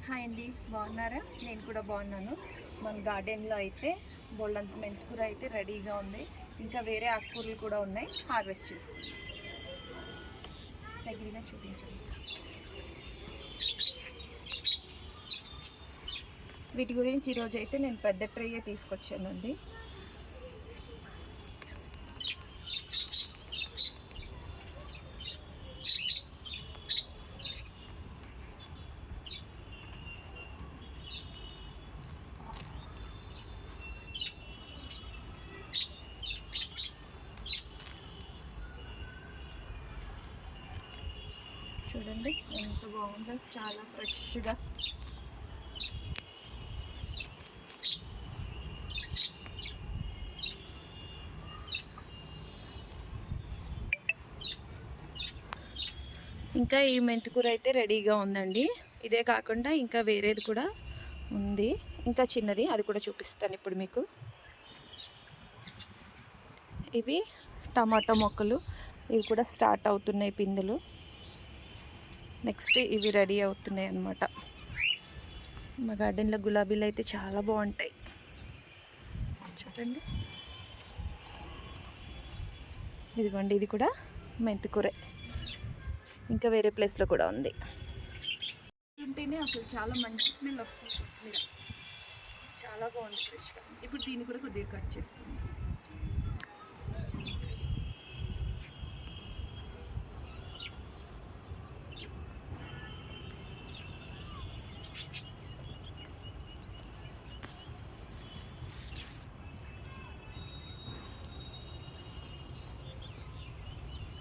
Hi అండి, బాగున్నారా? నేను కూడా బాగున్నాను. మన గార్డెన్లో అయితే బోళ్ళంత మెంతికూర అయితే రెడీగా ఉంది. ఇంకా వేరే ఆకుకూరలు కూడా ఉన్నాయి, హార్వెస్ట్ చేసుకుందాం. దగ్గరగా చూపించండి. వీటి గురించి ఈరోజు అయితే నేను పెద్ద ట్రేయే తీసుకొచ్చానండి. చూడండి ఎంత బాగుందో, చాలా ఫ్రెష్గా. ఇంకా ఈ మెంతికూర అయితే రెడీగా ఉందండి. ఇదే కాకుండా ఇంకా వేరేది కూడా ఉంది, ఇంకా చిన్నది, అది కూడా చూపిస్తాను ఇప్పుడు మీకు. ఇవి టమాటా మొక్కలు, ఇవి కూడా స్టార్ట్ అవుతున్నాయి పిందెలు. నెక్స్ట్ ఇవి రెడీ అవుతున్నాయి అన్నమాట. మా గార్డెన్లో గులాబీలు అయితే చాలా బాగుంటాయి చూడండి. ఇదిగోండి, ఇది కూడా మెంతికూరే, ఇంకా వేరే ప్లేస్లో కూడా ఉంది. ఉంటేనే అసలు చాలా మంచి స్మెల్ వస్తుంది కొత్తిమీర, చాలా బాగుంది ఫ్రెష్గా. ఇప్పుడు దీన్ని కూడా కొద్దిగా కట్ చేసుకుందాం.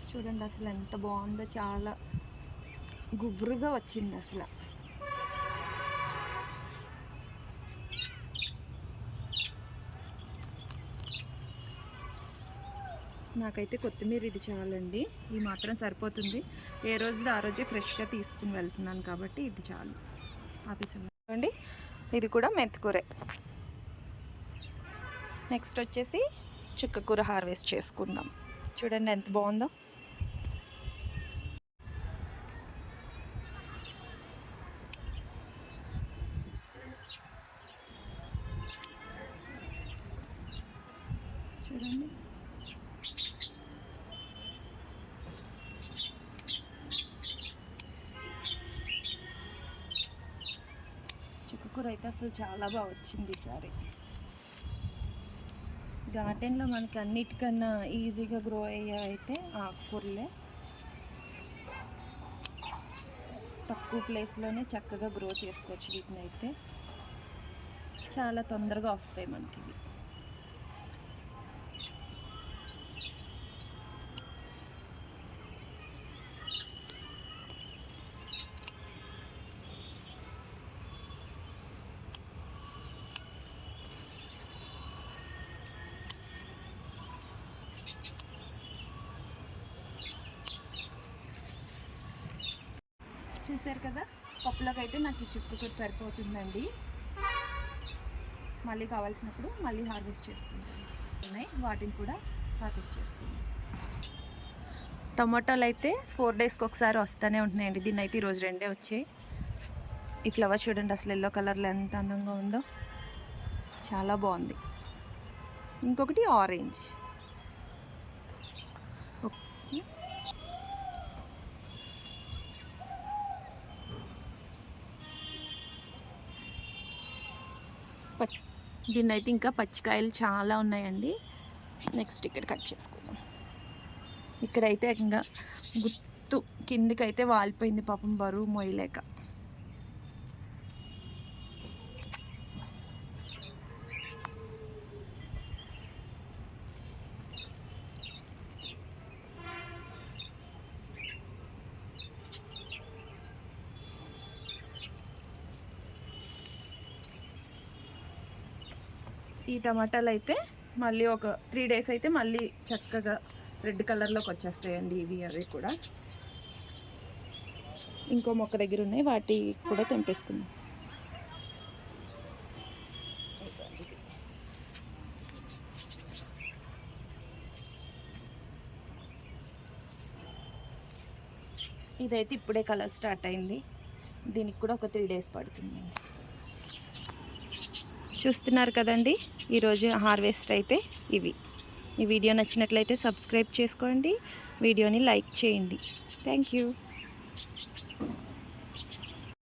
చూడండి అసలు ఎంత బాగుందో, చాలా గుబురుగా వచ్చింది అసలు. నాకైతే కొత్తిమీర ఇది చాలండి, ఈ మాత్రం సరిపోతుంది. ఏ రోజుది ఆ రోజే ఫ్రెష్గా తీసుకుని వెళ్తున్నాను కాబట్టి ఇది చాలు. ఆపేసండి. ఇది కూడా మెంతికూరే. నెక్స్ట్ వచ్చేసి చుక్కకూర హార్వెస్ట్ చేసుకుందాం. చూడండి ఎంత బాగుందో. చూడండి చుక్కకూర అయితే అసలు చాలా బాగా వచ్చింది ఈసారి. గార్డెన్లో మనకి అన్నిటికన్నా ఈజీగా గ్రో అయ్యే అయితే ఆకుకూరలే. తక్కువ ప్లేస్లోనే చక్కగా గ్రో చేసుకోవచ్చు వీటిని అయితే, చాలా తొందరగా వస్తాయి మనకి ఇవి. చూసారు కదా, పప్పులోకి అయితే నాకు ఈ చుక్కకూర సరిపోతుందండి. మళ్ళీ కావాల్సినప్పుడు మళ్ళీ హార్వెస్ట్ చేసుకుంటాను. ఉన్నాయి, వాటిని కూడా హార్వెస్ట్ చేసుకుందాం. టమాటాలు అయితే 4 డేస్కి ఒకసారి వస్తూనే ఉంటున్నాయండి. దీన్ని అయితే ఈరోజు 2 వచ్చాయి. ఈ ఫ్లవర్ చూడండి అసలు ఎల్లో కలర్లో ఎంత అందంగా ఉందో, చాలా బాగుంది. ఇంకొకటి ఆరెంజ్. దీన్ని అయితే ఇంకా పచ్చికాయలు చాలా ఉన్నాయండి. నెక్స్ట్ ఇక్కడ కట్ చేసుకుందాం. ఇక్కడైతే ఇంకా గుత్తు కిందికైతే వాలిపోయింది పాపం, బరువు మోయలేక. ఈ టమాటాలు అయితే మళ్ళీ ఒక 3 డేస్ అయితే మళ్ళీ చక్కగా రెడ్ కలర్లోకి వచ్చేస్తాయండి ఇవి, అవి కూడా. ఇంకో మొక్క దగ్గర ఉన్నాయి, వాటి కూడా తెంపేసుకుందాం. ఇదైతే ఇప్పుడే కలర్ స్టార్ట్ అయింది. దీనికి కూడా ఒక 3 డేస్ పడుతుందండి. చూస్తున్నారు కదండి, ఈరోజు హార్వెస్ట్ అయితే ఇవి. ఈ వీడియో నచ్చినట్లయితే సబ్స్క్రైబ్ చేసుకోండి, వీడియోని లైక్ చేయండి. Thank you.